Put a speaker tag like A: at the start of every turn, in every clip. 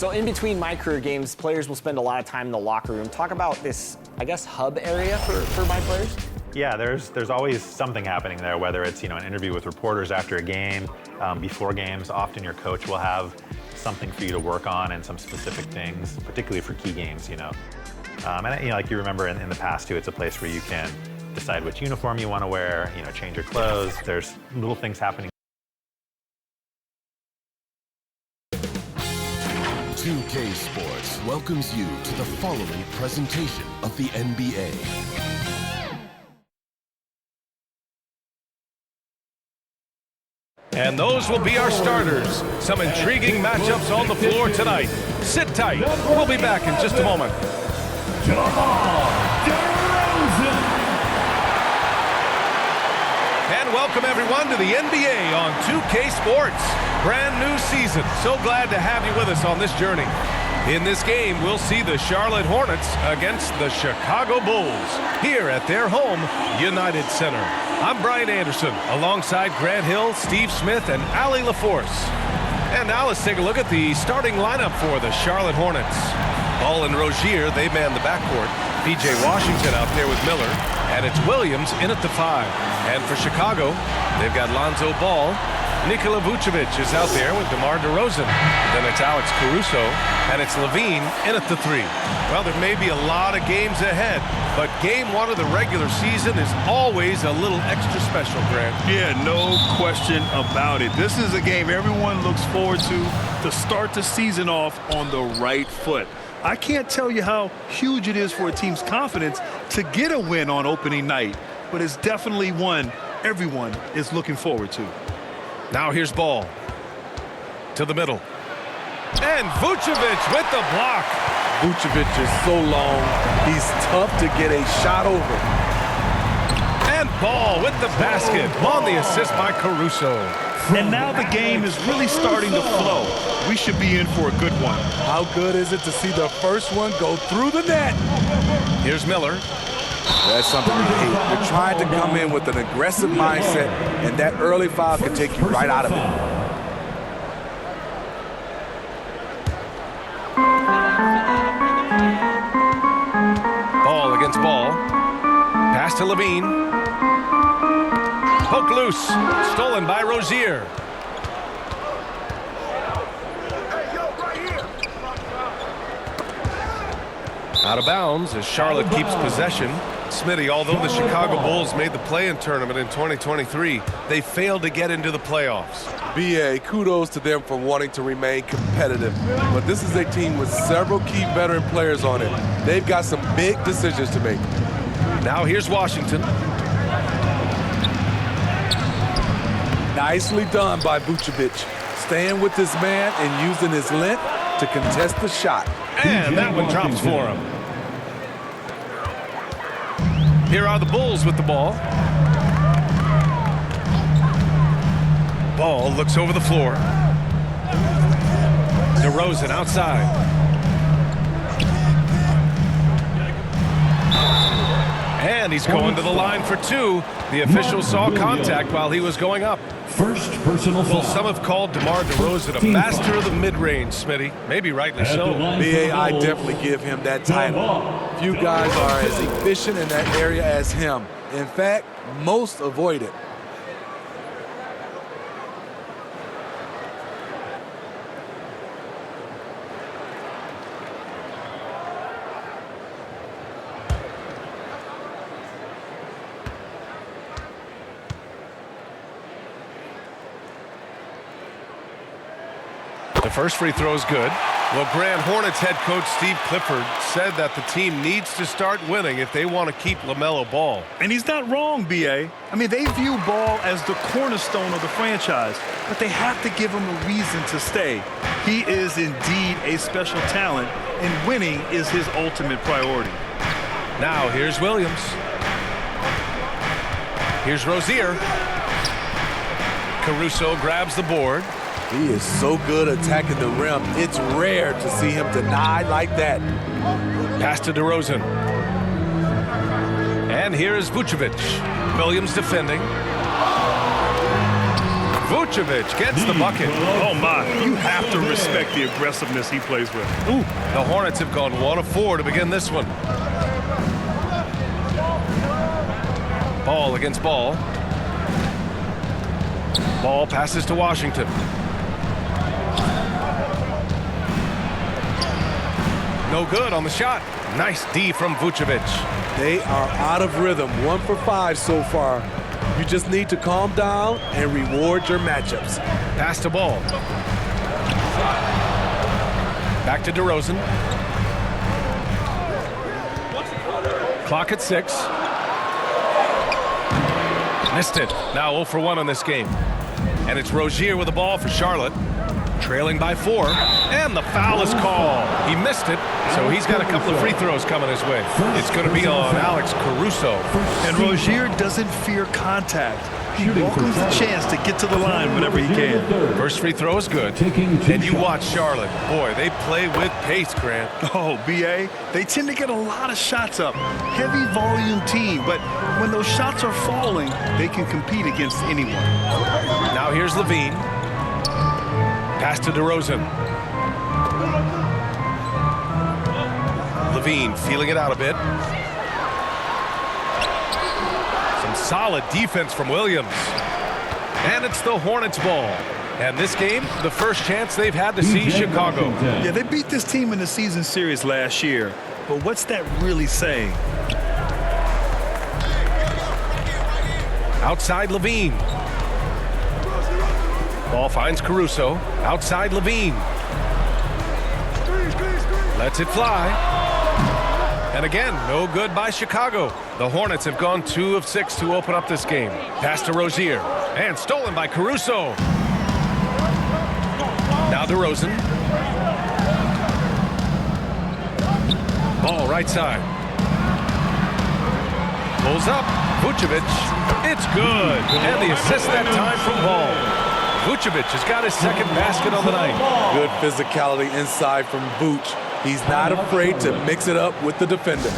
A: So in between my career games, players will spend a lot of time in the locker room. Talk about this, I guess, hub area for my players.
B: Yeah, there's always something happening there, whether it's an interview with reporters after a game, before games. Often your coach will have something for you to work on and some specific things, particularly for key games. And like you remember in the past too, it's a place where you can decide which uniform you want to wear, change your clothes. There's little things happening.
C: 2K Sports welcomes you to the following presentation of the NBA.
D: And those will be our starters. Some intriguing matchups on the floor tonight. Sit tight. We'll be back in just a moment. And welcome everyone to the NBA on 2K Sports. Brand new season. So glad to have you with us on this journey. In this game, we'll see the Charlotte Hornets against the Chicago Bulls here at their home, United Center. I'm Brian Anderson, alongside Grant Hill, Steve Smith, and Allie LaForce. And now let's take a look at the starting lineup for the Charlotte Hornets. Ball and Rozier, they man the backcourt. P.J. Washington out there with Miller. And it's Williams in at the 5. And for Chicago, they've got Lonzo Ball. Nikola Vucevic is out there with DeMar DeRozan. Then it's Alex Caruso, and it's Levine in at the 3. Well, there may be a lot of games ahead, but game 1 of the regular season is always a little extra special, Grant.
E: Yeah, no question about it. This is a game everyone looks forward to start the season off on the right foot. I can't tell you how huge it is for a team's confidence to get a win on opening night, but it's definitely one everyone is looking forward to.
D: Now here's Ball to the middle. And Vucevic with the block.
F: Vucevic is so long, he's tough to get a shot over.
D: And Ball with the basket on the assist by Caruso.
E: And now the game is really starting to flow. We should be in for a good one.
F: How good is it to see the first one go through the net?
D: Here's Miller.
F: That's something we hate. You're trying to come in with an aggressive mindset, and that early foul can take you right out of it.
D: Ball against Ball. Pass to Levine. Poke loose. Stolen by Rozier. Out of bounds as Charlotte keeps possession. Smitty, although the Chicago Bulls made the play-in tournament in 2023, they failed to get into the playoffs.
F: BA, kudos to them for wanting to remain competitive. But this is a team with several key veteran players on it. They've got some big decisions to make.
D: Now here's Washington.
F: Nicely done by Vucevic. Staying with this man and using his length to contest the shot.
D: And that one drops for him. Here are the Bulls with the ball. Ball looks over the floor. DeRozan outside. And he's going to the line for 2. The official saw contact while he was going up.
G: First personal foul.
D: Well, some have called DeMar DeRozan a master of the mid-range, Smitty. Maybe rightly so.
F: BA, I definitely give him that title. Few guys are as efficient in that area as him. In fact, most avoid it.
D: The first free throw is good. Well, Grant, Hornets head coach Steve Clifford said that the team needs to start winning if they want to keep LaMelo Ball.
E: And he's not wrong, B.A. I mean, they view Ball as the cornerstone of the franchise, but they have to give him a reason to stay. He is indeed a special talent, and winning is his ultimate priority.
D: Now, here's Williams. Here's Rozier. Caruso grabs the board.
F: He is so good attacking the rim. It's rare to see him denied like that.
D: Pass to DeRozan. And here is Vucevic. Williams defending. Vucevic gets the bucket.
E: Oh, my. You have to respect the aggressiveness he plays with.
D: Ooh, the Hornets have gone 1 of 4 to begin this one. Ball against ball. Ball passes to Washington. No good on the shot. Nice D from Vucevic.
F: They are out of rhythm. 1 for 5 so far. You just need to calm down and reward your matchups.
D: Pass to Ball. Back to DeRozan. Clock at 6. Missed it. Now 0 for 1 on this game. And it's Rozier with the ball for Charlotte. Trailing by 4. And the foul is called. He missed it, so he's got a couple of free throws coming his way. It's going to be on Alex Caruso.
E: And Rozier doesn't fear contact. He welcomes the chance to get to the line whenever he can.
D: First free throw is good. And you watch Charlotte. Boy, they play with pace, Grant.
E: Oh, B.A., they tend to get a lot of shots up. Heavy volume team, but when those shots are falling, they can compete against anyone.
D: Now here's Levine. Pass to DeRozan. Levine feeling it out a bit. Some solid defense from Williams. And it's the Hornets ball. And this game, the first chance they've had to see Chicago.
E: Yeah, they beat this team in the season series last year. But what's that really saying?
D: Outside Levine. Ball finds Caruso. Outside Levine. Lets it fly. And again, no good by Chicago. The Hornets have gone 2 of 6 to open up this game. Pass to Rozier. And stolen by Caruso. Now DeRozan. Ball right side. Pulls up. Vucevic. It's good. And the assist that time from Ball. Vucevic has got his second basket on the night.
F: Good physicality inside from Vooch. He's not afraid to mix it up with the defender.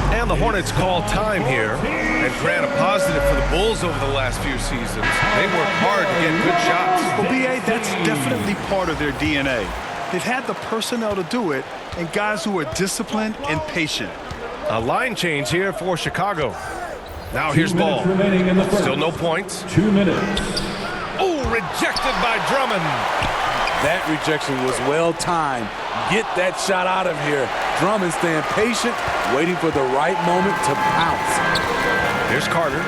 D: And the Hornets call time here. And Grant, a positive for the Bulls over the last few seasons. They work hard to get good shots.
E: Well, B.A., that's definitely part of their DNA. They've had the personnel to do it, and guys who are disciplined and patient.
D: A line change here for Chicago. Now here's Ball. Still no points.
G: 2 minutes.
D: Oh, rejected by Drummond.
F: That rejection was well timed. Get that shot out of here. Drummond staying patient, waiting for the right moment to pounce.
D: Here's Carter.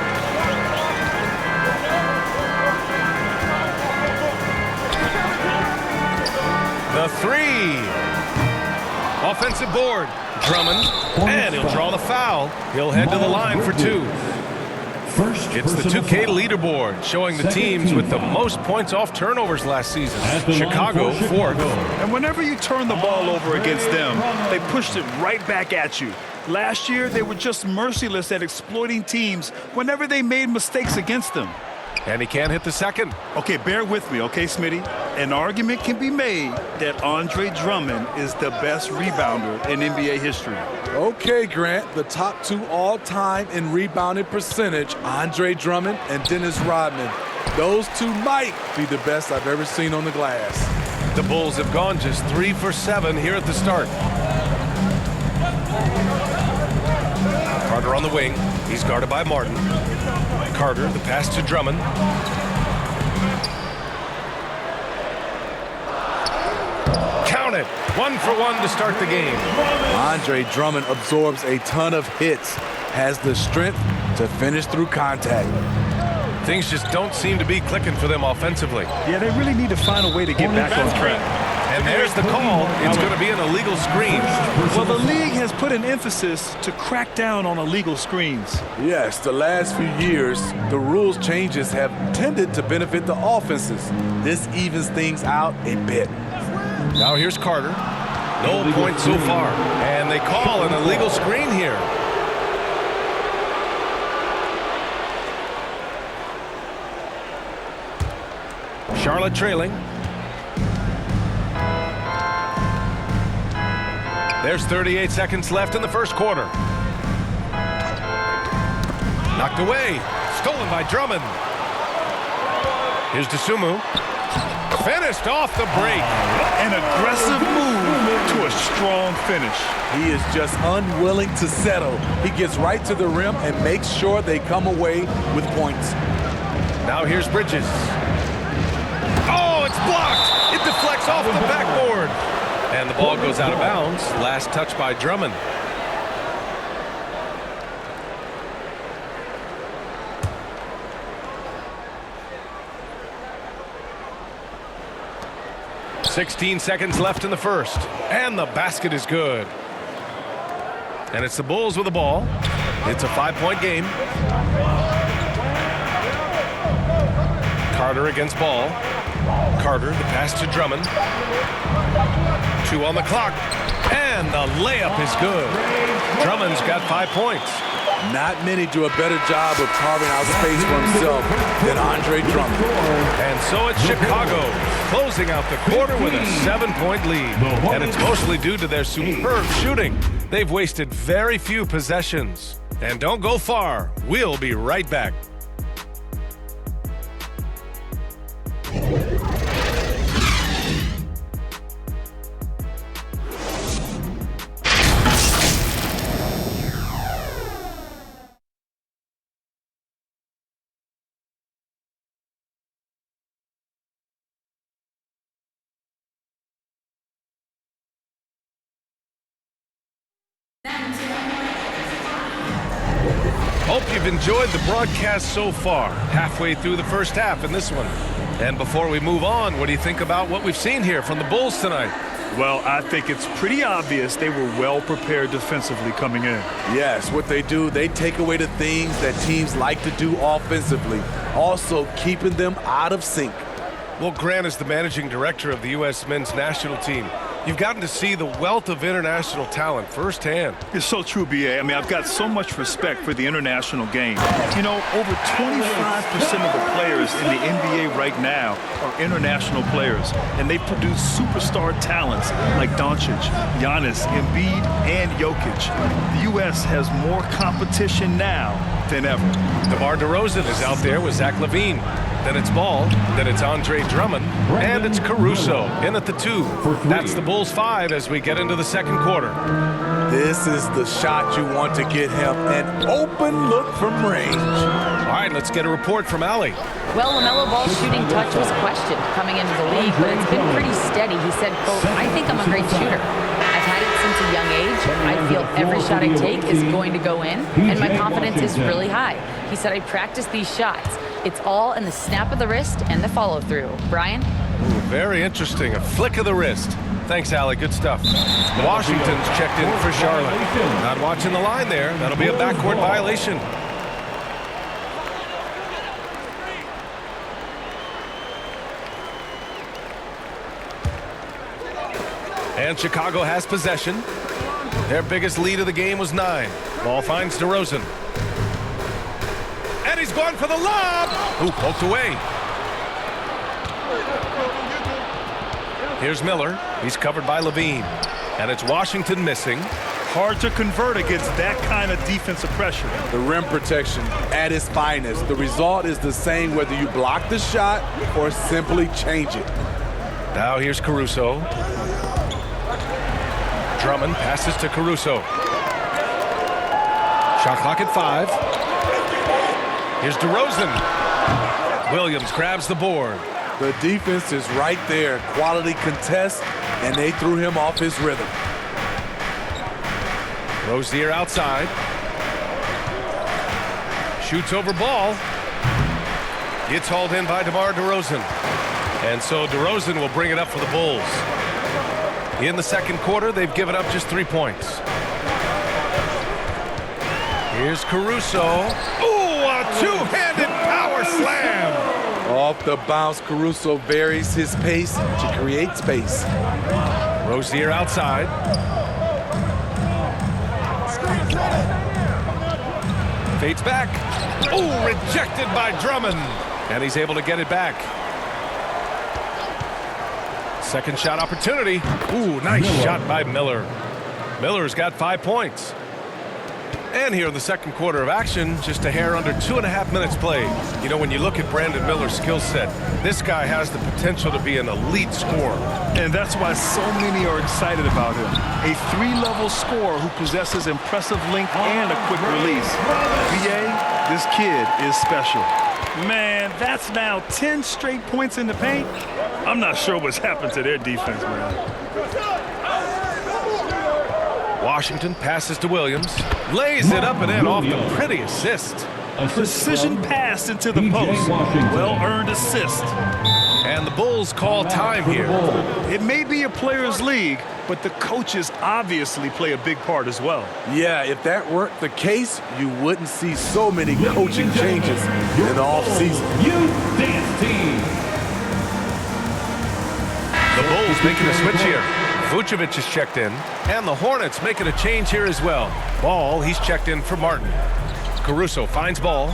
D: The 3. Offensive board. Drummond. And he'll draw the foul. He'll head to the line for 2. It's the 2K leaderboard showing the teams with the most points off turnovers last season. Chicago 4th.
E: And whenever you turn the ball over against them, they pushed it right back at you. Last year, they were just merciless at exploiting teams whenever they made mistakes against them.
D: And he can't hit the second.
E: Okay, bear with me, okay, Smitty? An argument can be made that Andre Drummond is the best rebounder in NBA history.
F: Okay, Grant, the top 2 all-time in rebounding percentage, Andre Drummond and Dennis Rodman. Those 2 might be the best I've ever seen on the glass.
D: The Bulls have gone just 3 for 7 here at the start. Carter on the wing. He's guarded by Martin. Carter, the pass to Drummond. Count it. 1 for 1 to start the game.
F: Andre Drummond absorbs a ton of hits, has the strength to finish through contact.
D: Things just don't seem to be clicking for them offensively.
E: Yeah, they really need to find a way to get back on track.
D: And there's the call. It's going to be an illegal screen.
E: Well, the league has put an emphasis to crack down on illegal screens.
F: Yes, the last few years, the rules changes have tended to benefit the offenses. This evens things out a bit.
D: Now here's Carter. No points so far. And they call an illegal screen here. Charlotte trailing. There's 38 seconds left in the first quarter. Knocked away. Stolen by Drummond. Here's DeSumo. Finished off the break.
E: An aggressive move to a strong finish.
F: He is just unwilling to settle. He gets right to the rim and makes sure they come away with points.
D: Now here's Bridges. Oh, it's blocked. It deflects off the backboard. And the ball goes out of bounds. Last touch by Drummond. "16 seconds left in the first, and the basket is good. And it's the Bulls with the ball. It's a 5-point game. Carter against Ball. Carter, the pass to Drummond. 2 on the clock, and the layup is good. Drummond's got 5 points.
F: Not many do a better job of carving out space for himself than Andre Drummond.
D: And so it's Chicago, closing out the quarter with a 7-point lead. And it's mostly due to their superb shooting. They've wasted very few possessions. And don't go far. We'll be right back. Hope you've enjoyed the broadcast so far. Halfway through the first half in this one. And before we move on, what do you think about what we've seen here from the Bulls tonight?
E: Well, I think it's pretty obvious they were well prepared defensively coming in.
F: Yes, what they do, they take away the things that teams like to do offensively, also keeping them out of sync.
D: Well, Grant is the managing director of the U.S. men's national team. You've gotten to see the wealth of international talent firsthand.
E: It's so true, B.A. I mean, I've got so much respect for the international game. You know, over 25% of the players in the NBA right now are international players, and they produce superstar talents like Doncic, Giannis, Embiid, and Jokic. The U.S. has more competition now than ever.
D: DeMar DeRozan is out there with Zach LaVine. Then it's Ball, then it's Andre Drummond, and it's Caruso in at the 2. That's the Bulls 5 as we get into the second quarter.
F: This is the shot you want to get him, an open look from range.
D: All right, let's get a report from Allie.
G: Well, LaMelo Ball's shooting touch was questioned coming into the league, but it's been pretty steady. He said, quote, "I think I'm a great shooter. I've had it since a young age. I feel every shot I take is going to go in, and my confidence is really high." He said, "I practice these shots. It's all in the snap of the wrist and the follow-through." Brian?
D: Ooh, very interesting. A flick of the wrist. Thanks, Allie. Good stuff. Washington's checked in for Charlotte. Not watching the line there. That'll be a backcourt violation. And Chicago has possession. Their biggest lead of the game was 9. Ball finds DeRozan. And he's gone for the lob. Ooh, poked away. Here's Miller. He's covered by LaVine. And it's Washington missing.
E: Hard to convert against that kind of defensive pressure.
F: The rim protection at its finest. The result is the same whether you block the shot or simply change it.
D: Now here's Caruso. Drummond passes to Caruso. Shot clock at 5. Here's DeRozan. Williams grabs the board.
F: The defense is right there. Quality contest, and they threw him off his rhythm.
D: Rozier outside. Shoots over Ball. Gets hauled in by DeMar DeRozan. And so DeRozan will bring it up for the Bulls. In the second quarter, they've given up just 3 points. Here's Caruso. Ooh, a two-handed power slam.
F: Off the bounce, Caruso varies his pace to create space.
D: Rozier outside. Fades back. Ooh, rejected by Drummond. And he's able to get it back. Second shot opportunity. Ooh, nice shot by Miller. Miller's got 5 points. And here in the second quarter of action, just a hair under 2.5 minutes played. You know, when you look at Brandon Miller's skill set, this guy has the potential to be an elite scorer.
E: And that's why so many are excited about him. A 3-level scorer who possesses impressive length and a quick release. BA, this kid is special. Man, that's now 10 straight points in the paint. I'm not sure what's happened to their defense, man.
D: Washington passes to Williams, lays it up and in off the pretty assist.
E: Precision pass into the post. Well-earned assist.
D: And the Bulls call time here.
E: It may be a players' league, but the coaches obviously play a big part as well.
F: Yeah, if that weren't the case, you wouldn't see so many coaching changes in the offseason.
D: The Bulls making a switch here. Vucevic is checked in, and the Hornets making a change here as well. Ball, he's checked in for Martin. Caruso finds Ball.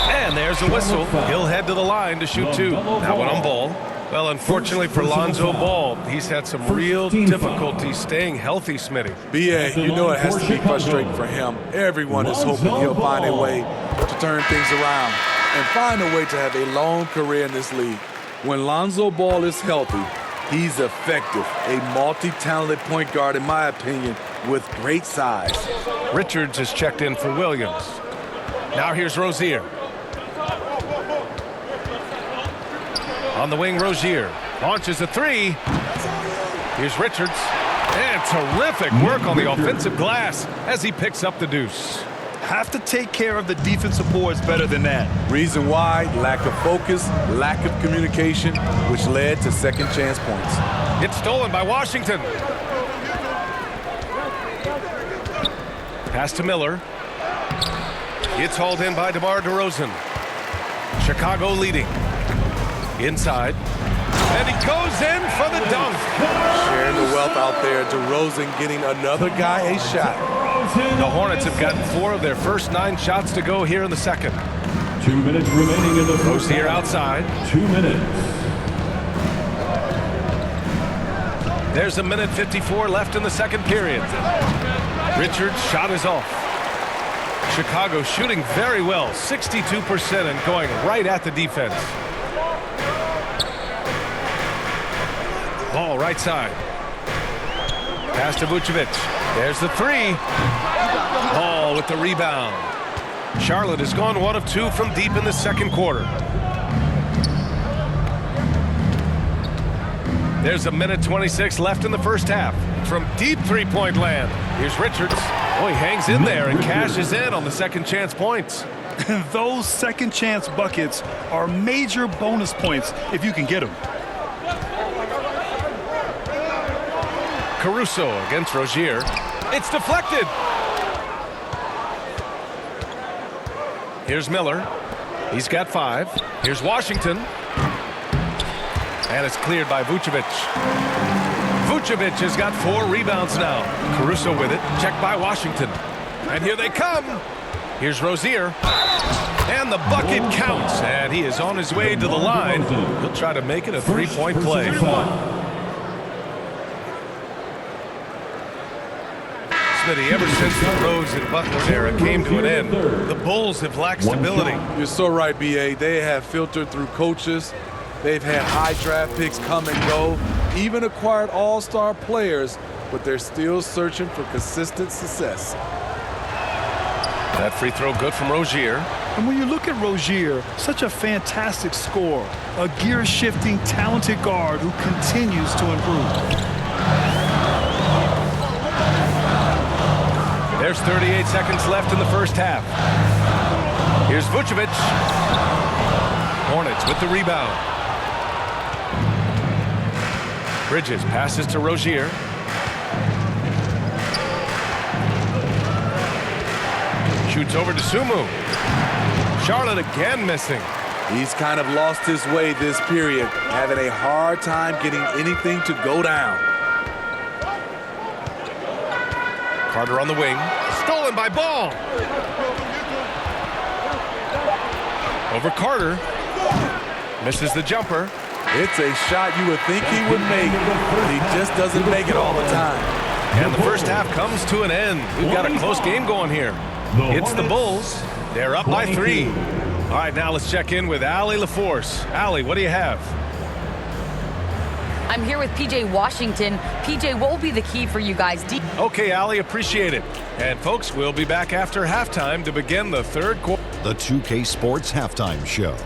D: And there's a whistle. He'll head to the line to shoot 2. Now one on Ball. Well, unfortunately for Lonzo Ball, he's had some real difficulty staying healthy, Smitty.
F: BA, you know it has to be frustrating for him. Everyone is hoping he'll find a way to turn things around and find a way to have a long career in this league. When Lonzo Ball is healthy, he's effective, a multi-talented point guard, in my opinion, with great size.
D: Richards is checked in for Williams. Now here's Rozier. On the wing, Rozier launches a 3. Here's Richards. And terrific work on the offensive glass as he picks up the deuce.
E: Have to take care of the defensive boards better than that.
F: Reason why? Lack of focus, lack of communication, which led to second chance points.
D: It's stolen by Washington. Pass to Miller. It's hauled in by DeMar DeRozan. Chicago leading. Inside. And he goes in for the dunk.
F: Sharing the wealth out there. DeRozan getting another guy a shot.
D: The Hornets have gotten 4 of their first 9 shots to go here in the second.
H: 2 minutes remaining in the first.
D: Rozier outside.
H: 2 minutes.
D: There's 1:54 left in the second period. Richards' shot is off. Chicago shooting very well, 62% and going right at the defense. Ball right side. Pass to Vucevic. There's the 3. Ball with the rebound. Charlotte has gone 1 of 2 from deep in the second quarter. There's 1:26 left in the first half. From deep three-point land, here's Richards. Oh, he hangs in there and cashes in on the second chance points.
E: Those second chance buckets are major bonus points if you can get them.
D: Caruso against Rozier. It's deflected. Here's Miller. He's got 5. Here's Washington. And it's cleared by Vucevic. Vucevic has got 4 rebounds now. Caruso with it. Checked by Washington. And here they come. Here's Rozier. And the bucket counts. And he is on his way to the line. He'll try to make it a 3-point play. Smitty, ever since the Rose and Butler era came to an end, the Bulls have lacked stability.
F: You're so right, BA. They have filtered through coaches. They've had high draft picks come and go, even acquired all-star players, but they're still searching for consistent success.
D: That free throw good from Rozier.
E: And when you look at Rozier, such a fantastic scorer, a gear-shifting, talented guard who continues to improve.
D: There's 38 seconds left in the first half. Here's Vucevic. Hornets with the rebound. Bridges passes to Rozier. Shoots over to Sumu. Charlotte again missing.
F: He's kind of lost his way this period, having a hard time getting anything to go down.
D: Carter on the wing. Stolen by Ball. Over Carter. Misses the jumper.
F: It's a shot you would think he would make, but he just doesn't make it all the time.
D: And the first half comes to an end. We've got a close game going here. It's the Bulls. They're up by 3. All right, now let's check in with Allie LaForce. Allie, what do you have?
G: I'm here with PJ Washington. PJ, what will be the key for you guys?
D: Okay, Allie, appreciate it. And folks, we'll be back after halftime to begin the third quarter.
I: The 2K Sports Halftime Show.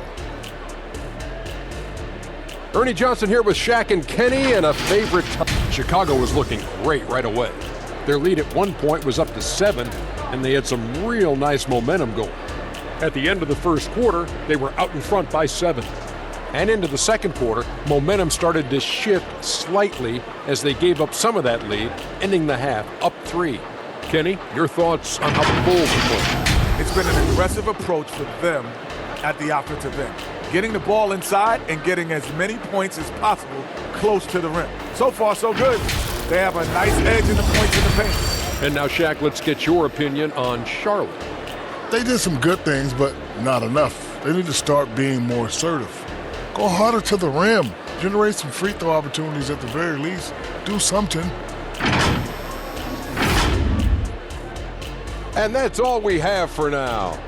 J: Ernie Johnson here with Shaq and Kenny, and a favorite time. Chicago was looking great right away. Their lead at one point was up to 7, and they had some real nice momentum going. At the end of the first quarter, they were out in front by 7. And into the second quarter, momentum started to shift slightly as they gave up some of that lead, ending the half up 3. Kenny, your thoughts on how the Bulls are playing?
F: It's been an aggressive approach for them at the offensive end, getting the ball inside and getting as many points as possible close to the rim. So far, so good. They have a nice edge in the points in the paint.
J: And now, Shaq, let's get your opinion on Charlotte.
K: They did some good things, but not enough. They need to start being more assertive. Go harder to the rim. Generate some free throw opportunities at the very least. Do something.
J: And that's all we have for now.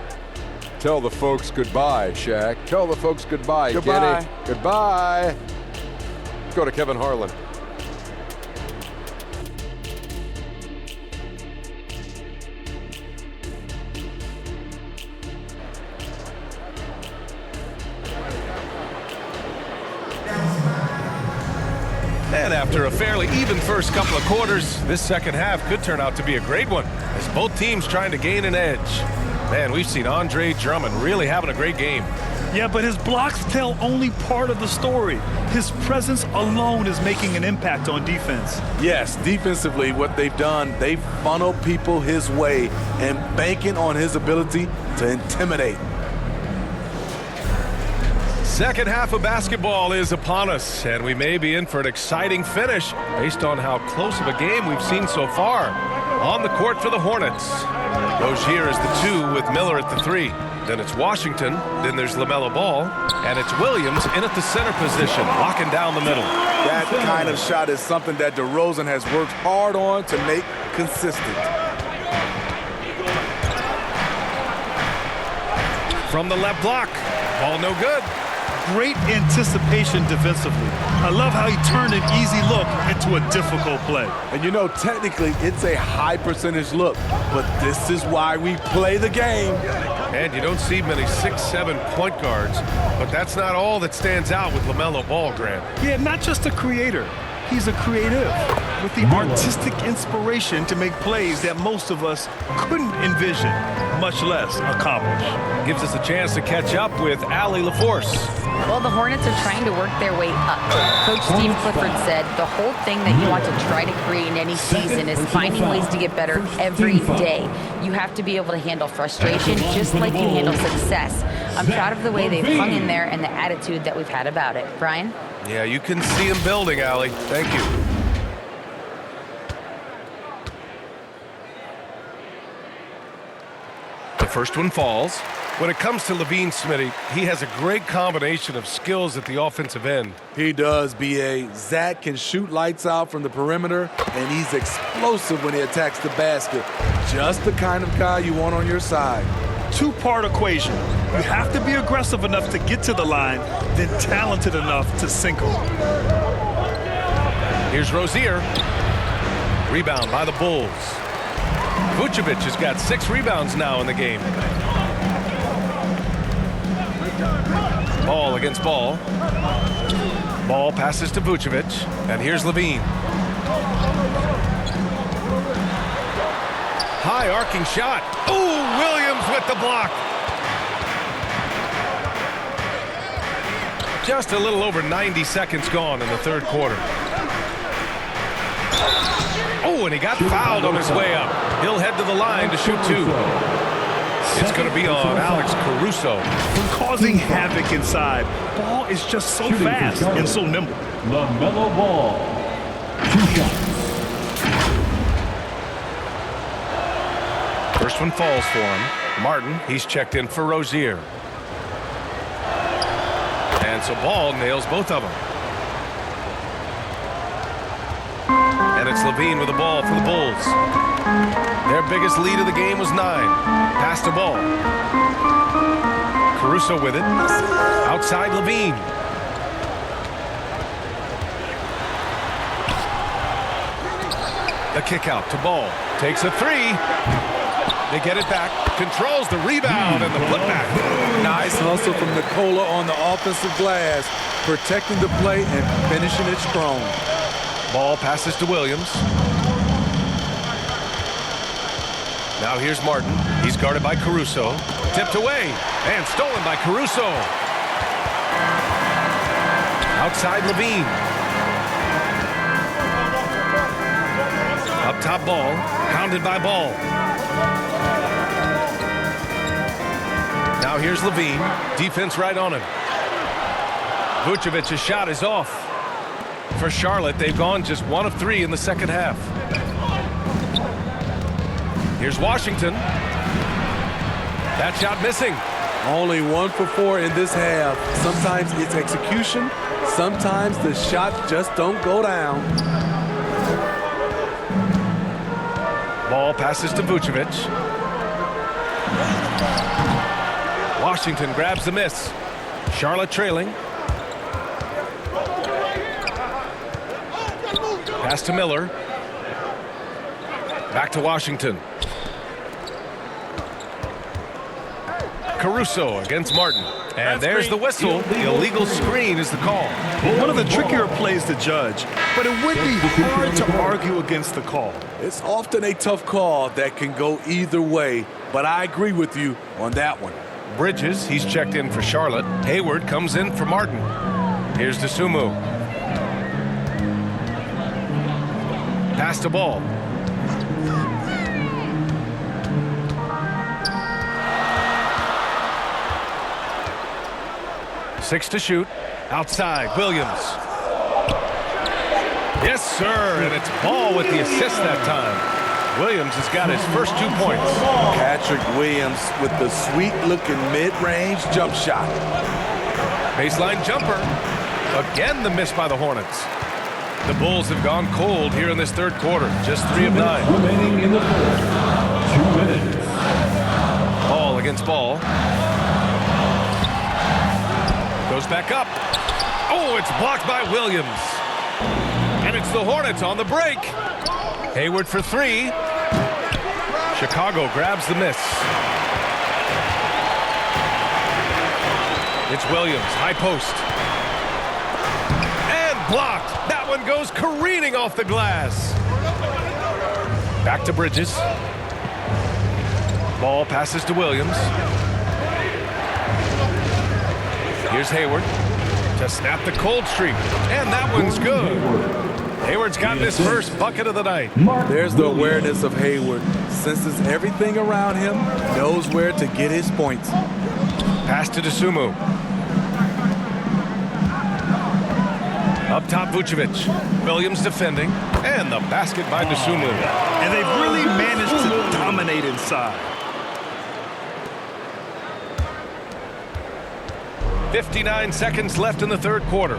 J: Tell the folks goodbye, Shaq. Tell the folks goodbye,
F: Goodbye.
J: Kenny. Goodbye. Go to Kevin Harlan.
D: And after a fairly even first couple of quarters, this second half could turn out to be a great one, as both teams trying to gain an edge. Man, we've seen Andre Drummond really having a great game.
E: Yeah, but his blocks tell only part of the story. His presence alone is making an impact on defense.
F: Yes, defensively, what they've done, they've funneled people his way and banking on his ability to intimidate.
D: Second half of basketball is upon us, and we may be in for an exciting finish based on how close of a game we've seen so far. On the court for the Hornets, Rozier is the 2 with Miller at the 3. Then it's Washington, then there's LaMelo Ball, and it's Williams in at the center position, locking down the middle.
F: That kind of shot is something that DeRozan has worked hard on to make consistent.
D: From the left block, ball no good.
E: Great anticipation defensively. I love how he turned an easy look into a difficult play.
F: And you know, technically, it's a high percentage look, but this is why we play the game.
D: And you don't see many 6'7" point guards, but that's not all that stands out with LaMelo Ball, Grant.
E: Yeah, not just a creator. He's a creative with the artistic inspiration to make plays that most of us couldn't envision, much less accomplish.
D: Gives us a chance to catch up with Allie LaForce.
G: Well, the Hornets are trying to work their way up. Coach Steve Clifford said the whole thing that you want to try to create in any season is finding ways to get better every day. You have to be able to handle frustration just like you handle success. I'm proud of the way they've hung in there and the attitude that we've had about it. Brian?
D: Yeah, you can see him building, Allie. Thank you. The first one falls. When it comes to Levine, Smitty, he has a great combination of skills at the offensive end.
F: He does, B.A. Zach can shoot lights out from the perimeter, and he's explosive when he attacks the basket. Just the kind of guy you want on your side.
E: Two-part equation. You have to be aggressive enough to get to the line, then talented enough to sink them.
D: Here's Rozier. Rebound by the Bulls. Vucevic has got 6 rebounds now in the game. Ball against Ball. Ball passes to Vucevic, and here's Levine. High arcing shot. Ooh, Williams with the block. Just a little over 90 seconds gone in the third quarter. Oh, and he got fouled on his way up. He'll head to the line to shoot 2. It's going to be on Alex Caruso.
E: Causing havoc inside. Ball is just so fast and so nimble.
H: LaMelo Ball. 2 shots.
D: First one falls for him. Martin, he's checked in for Rozier. And so Ball nails both of them. And it's Levine with the ball for the Bulls. Their biggest lead of the game was 9. Pass to ball. Caruso with it. Outside Levine. The kick out to Ball. Takes a 3. They get it back. Controls the rebound and the putback.
F: Nice hustle from Nikola on the offensive glass, protecting the play and finishing it strong.
D: Ball passes to Williams. Now here's Martin. He's guarded by Caruso. Tipped away and stolen by Caruso. Outside Levine. Up top Ball. Pounded by Ball. Now here's Levine. Defense right on him. Vucevic's shot is off. For Charlotte, they've gone just 1 of 3 in the second half. Here's Washington. That shot missing.
F: Only 1 for 4 in this half. Sometimes it's execution. Sometimes the shots just don't go down.
D: Ball passes to Vucevic. Washington grabs the miss. Charlotte trailing. Pass to Miller. Back to Washington. Caruso against Martin. And there's the whistle. The illegal screen is the call.
E: One of the trickier plays to judge, but it would be hard to argue against the call.
F: It's often a tough call that can go either way, but I agree with you on that one.
D: Bridges, he's checked in for Charlotte. Hayward comes in for Martin. Here's Dosunmu. Pass to Ball. Six to shoot. Outside, Williams. Yes, sir, and it's Ball with the assist that time. Williams has got his first 2 points.
F: Patrick Williams with the sweet-looking mid-range jump shot.
D: Baseline jumper. Again, the miss by the Hornets. The Bulls have gone cold here in this third quarter. Just 3 of 9.
H: Remaining in the fourth. 2 minutes.
D: Ball against Ball. Goes back up. Oh, it's blocked by Williams. And it's the Hornets on the break. Hayward for 3. Chicago grabs the miss. It's Williams, high post. And blocked. That one goes careening off the glass. Back to Bridges. Ball passes to Williams. Here's Hayward to snap the cold streak. And that one's good. Hayward's gotten his first bucket of the night.
F: There's the awareness of Hayward. Senses everything around him, knows where to get his points.
D: Pass to Dosunmu. Up top, Vucevic. Williams defending. And the basket by Dosunmu.
E: And they've really managed to dominate inside.
D: 59 seconds left in the third quarter.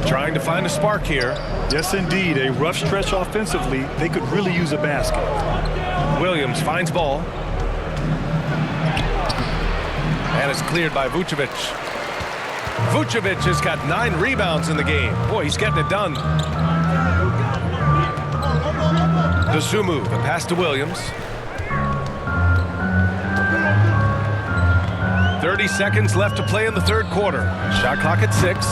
D: Trying to find a spark here.
E: Yes, indeed. A rough stretch offensively. They could really use a basket.
D: Williams finds Ball. And it's cleared by Vucevic. Vucevic has got 9 rebounds in the game. Boy, he's getting it done. Dosunmu, the pass to Williams. 30 seconds left to play in the third quarter. Shot clock at 6.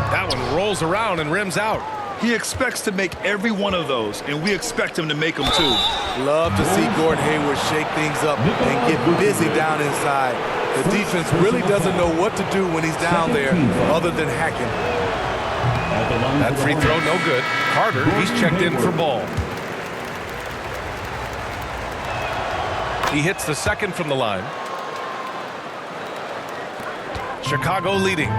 D: That one rolls around and rims out.
E: He expects to make every one of those, and we expect him to make them too.
F: Love to see Gordon Hayward shake things up and get busy down inside. The defense really doesn't know what to do when he's down there other than hacking.
D: That free throw no good. Carter, he's checked in for Ball. He hits the second from the line. Chicago leading.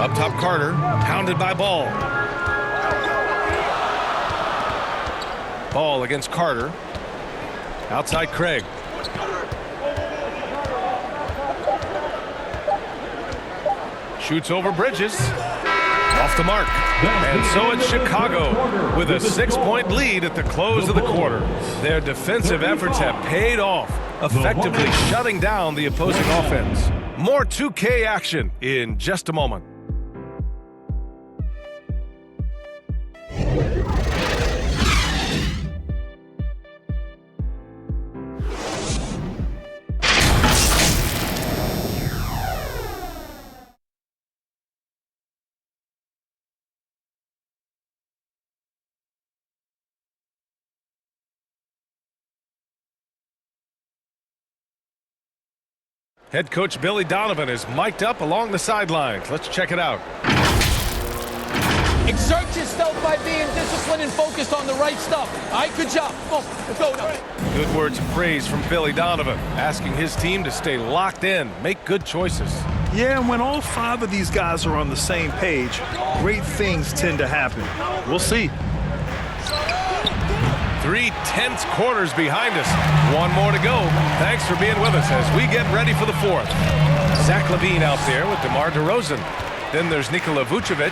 D: Up top, Carter, pounded by Ball. Ball against Carter. Outside Craig. Shoots over Bridges. Off the mark. And so it's Chicago with a 6-point lead at the close of the quarter. Their defensive efforts have paid off, effectively shutting down the opposing offense. More 2K action in just a moment. Head coach Billy Donovan is mic'd up along the sidelines. Let's check it out.
L: Exert yourself by being disciplined and focused on the right stuff. All right, good job. Let's go.
D: Good words of praise from Billy Donovan, asking his team to stay locked in, make good choices.
E: Yeah, and when all 5 of these guys are on the same page, great things tend to happen. We'll see.
D: 3 tense quarters behind us. 1 more to go. Thanks for being with us as we get ready for the 4th. Zach LaVine out there with DeMar DeRozan. Then there's Nikola Vucevic.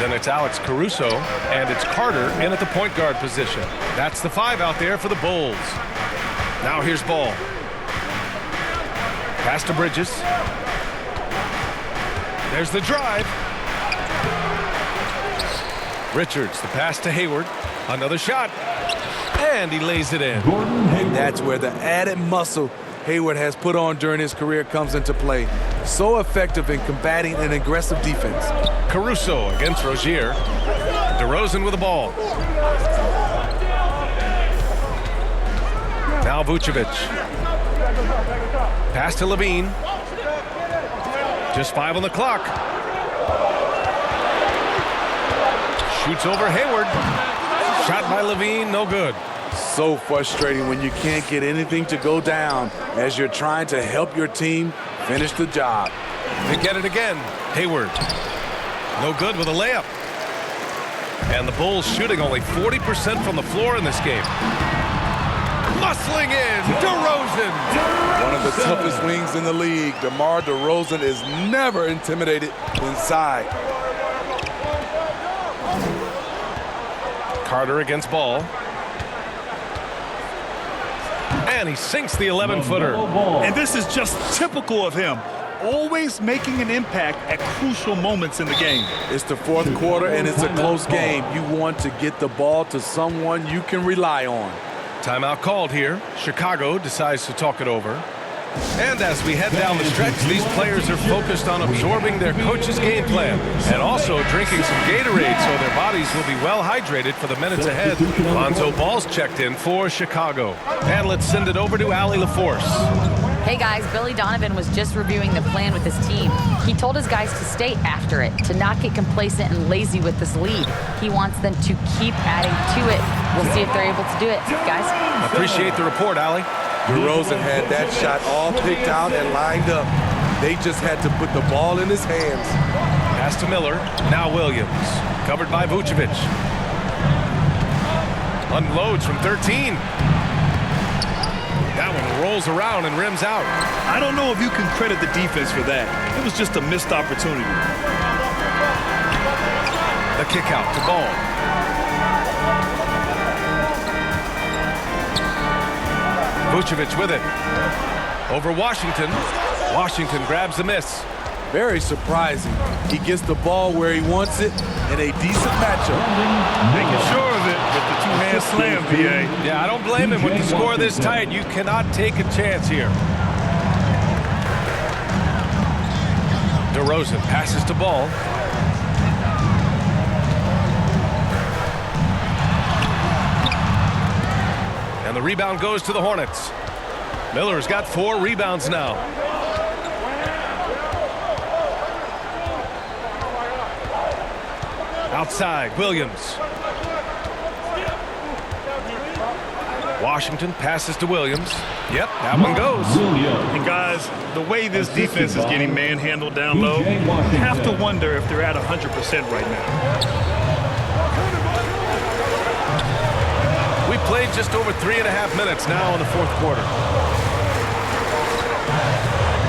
D: Then it's Alex Caruso. And it's Carter in at the point guard position. That's the 5 out there for the Bulls. Now here's Ball. Pass to Bridges. There's the drive. Richards, the pass to Hayward. Another shot. And he lays it in.
F: And that's where the added muscle Hayward has put on during his career comes into play. So effective in combating an aggressive defense.
D: Caruso against Rozier. DeRozan with the ball. Now Vucevic. Pass to LaVine. Just 5 on the clock. Shoots over Hayward. Shot by LaVine, no good.
F: So frustrating when you can't get anything to go down as you're trying to help your team finish the job.
D: They get it again. Hayward. No good with a layup. And the Bulls shooting only 40% from the floor in this game. Muscling in, DeRozan.
F: One of the toughest wings in the league. DeMar DeRozan is never intimidated inside.
D: Carter against Ball. And he sinks the 11-footer.
E: And this is just typical of him. Always making an impact at crucial moments in the game.
F: It's the 4th quarter and it's a close game. You want to get the ball to someone you can rely on.
D: Timeout called here. Chicago decides to talk it over. And as we head down the stretch, these players are focused on absorbing their coach's game plan and also drinking some Gatorade so their bodies will be well hydrated for the minutes ahead. Lonzo Ball's checked in for Chicago. And let's send it over to Allie LaForce.
G: Hey guys, Billy Donovan was just reviewing the plan with his team. He told his guys to stay after it, to not get complacent and lazy with this lead. He wants them to keep adding to it. We'll see if they're able to do it, guys.
D: Appreciate the report, Allie.
F: DeRozan had that shot all picked out and lined up. They just had to put the ball in his hands.
D: Pass to Miller. Now Williams. Covered by Vucevic. Unloads from 13. That one rolls around and rims out.
E: I don't know if you can credit the defense for that. It was just a missed opportunity.
D: The kick out to Ball. Vucevic with it. Over Washington. Washington grabs the miss.
F: Very surprising. He gets the ball where he wants it in a decent matchup.
E: Making sure of it with the two-hand slam, PA.
D: Yeah, I don't blame him. When you score this tight, you cannot take a chance here. DeRozan passes to Ball. And the rebound goes to the Hornets. Miller's got 4 rebounds now. Outside, Williams. Washington passes to Williams. Yep, that one goes.
E: And guys, the way this defense is getting manhandled down low, you have to wonder if they're at 100% right now.
D: We played just over 3.5 minutes now in the 4th quarter.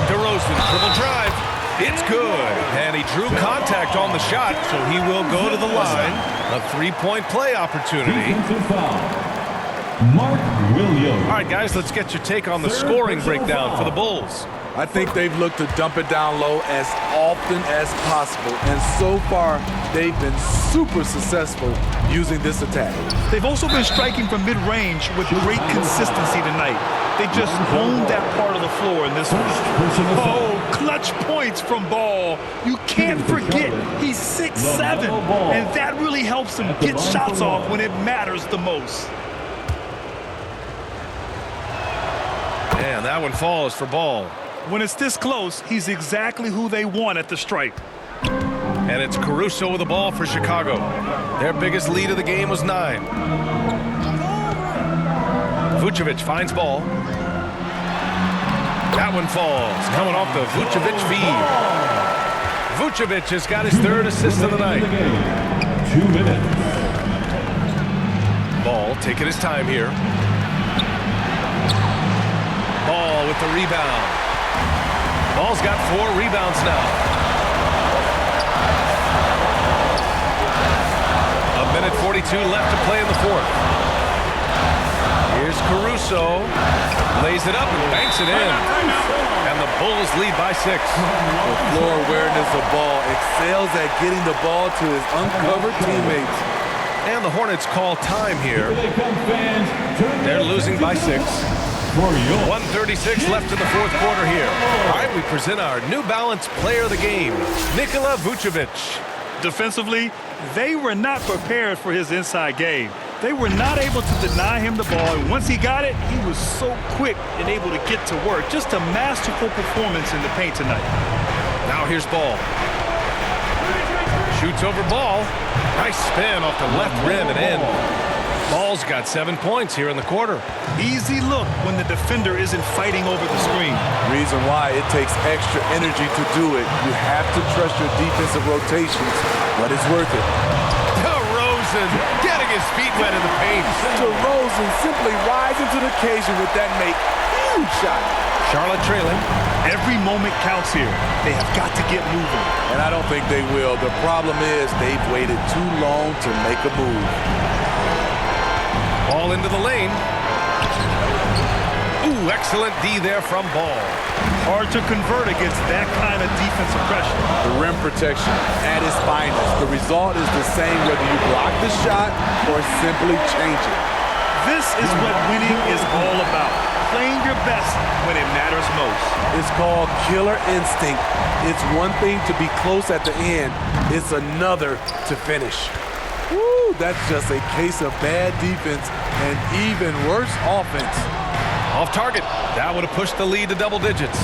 D: DeRozan, dribble drive. It's good. And he drew contact on the shot, so he will go to the line. A three-point play opportunity.
H: Mark Williams.
D: All right, guys, let's get your take on the scoring breakdown for the Bulls.
F: I think they've looked to dump it down low as often as possible, and so far they've been super successful using this attack.
E: They've also been striking from mid-range with great consistency tonight. They just honed that part of the floor in this one. Oh, clutch points from Ball. You can't forget he's 6'7", and that really helps him get shots off when it matters the most.
D: And that one falls for Ball.
E: When it's this close, he's exactly who they want at the stripe.
D: And it's Caruso with the ball for Chicago. Their biggest lead of the game was 9. Vucevic finds Ball. That one falls, coming off the Vucevic feed. Vucevic has got his 3rd assist of the night.
H: 2 minutes.
D: Ball taking his time here. Ball with the rebound. Ball's got 4 rebounds now. A minute 42 left to play in the 4th. Here's Caruso. Lays it up and banks it in. And the Bulls lead by 6.
F: The floor awareness of Ball excels at getting the ball to his uncovered teammates.
D: And the Hornets call time here. They're losing by 6. 1:36 left in the 4th quarter here. All right, we present our New Balance player of the game, Nikola Vucevic.
E: Defensively, they were not prepared for his inside game. They were not able to deny him the ball, and once he got it, he was so quick and able to get to work. Just a masterful performance in the paint tonight.
D: Now here's Ball. Shoots over Ball. Nice spin off the left rim and in. Ball's got 7 points here in the quarter.
E: Easy look when the defender isn't fighting over the screen.
F: Reason why it takes extra energy to do it. You have to trust your defensive rotations, but it's worth it.
D: DeRozan getting his feet wet in the paint.
F: DeRozan simply rising to the occasion with that huge shot.
D: Charlotte trailing.
E: Every moment counts here. They have got to get moving.
F: And I don't think they will. The problem is they've waited too long to make a move.
D: Ball into the lane. Ooh, excellent D there from Ball.
E: Hard to convert against that kind of defensive pressure.
F: The rim protection at its finest. The result is the same whether you block the shot or simply change it.
E: This is what winning is all about. Playing your best when it matters most.
F: It's called killer instinct. It's one thing to be close at the end. It's another to finish. Woo, that's just a case of bad defense and even worse offense.
D: Off target. That would have pushed the lead to double digits.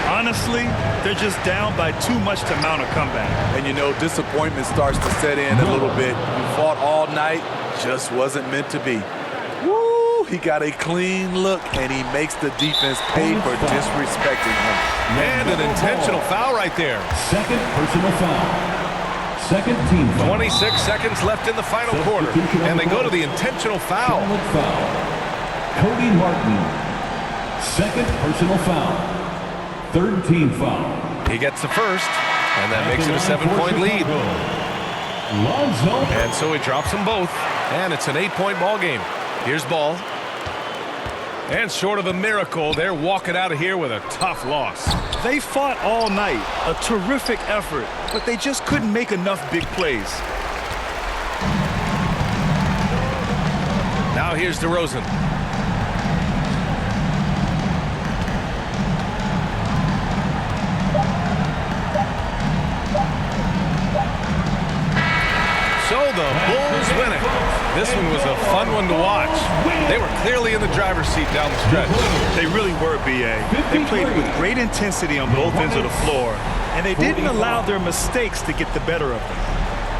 E: Honestly, they're just down by too much to mount a comeback.
F: And you know, disappointment starts to set in a little bit. You fought all night, just wasn't meant to be. Woo, he got a clean look, and he makes the defense pay for disrespecting him.
D: And an intentional foul right there.
H: Second personal foul. Second team foul.
D: 26 seconds left in the final quarter, and they go to the intentional foul.
H: Cody Martin, second personal foul. Third team foul.
D: He gets the first, and that makes it a 7-point lead. And so he drops them both, and it's an 8-point ball game. Here's Ball. And short of a miracle, they're walking out of here with a tough loss.
E: They fought all night, a terrific effort, but they just couldn't make enough big plays.
D: Now here's DeRozan. So the Bulls win it. This one was a fun one to watch. They were clearly in the driver's seat down the stretch.
E: They really were, B.A. They played with great intensity on both ends of the floor, and they didn't allow their mistakes to get the better of them.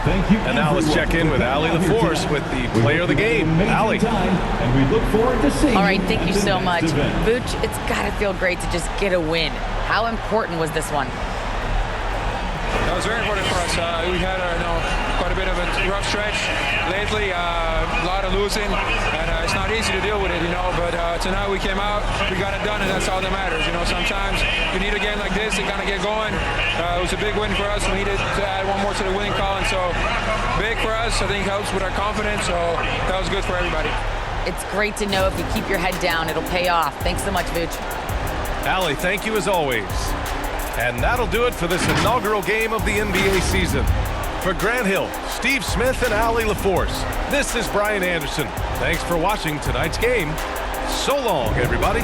H: Thank you.
D: And now let's check in with Allie LaForce with the player of the game. Allie.
H: And we look forward to seeing.
G: All right, thank you so much. Vooch, it's got to feel great to just get a win. How important was this one?
M: It was very important for us. We had quite a bit of a rough stretch lately, a lot of losing, and it's not easy to deal with it, you know. But tonight we came out, we got it done, and that's all that matters. You know, sometimes you need a game like this to kind of get going. It was a big win for us. We needed to add one more to the winning column, so big for us. I think helps with our confidence, so that was good for everybody.
G: It's great to know if you keep your head down, it'll pay off. Thanks so much, Vooch.
D: Allie, thank you as always. And that'll do it for this inaugural game of the NBA season. For Grant Hill, Steve Smith, and Allie LaForce, this is Brian Anderson. Thanks for watching tonight's game. So long, everybody.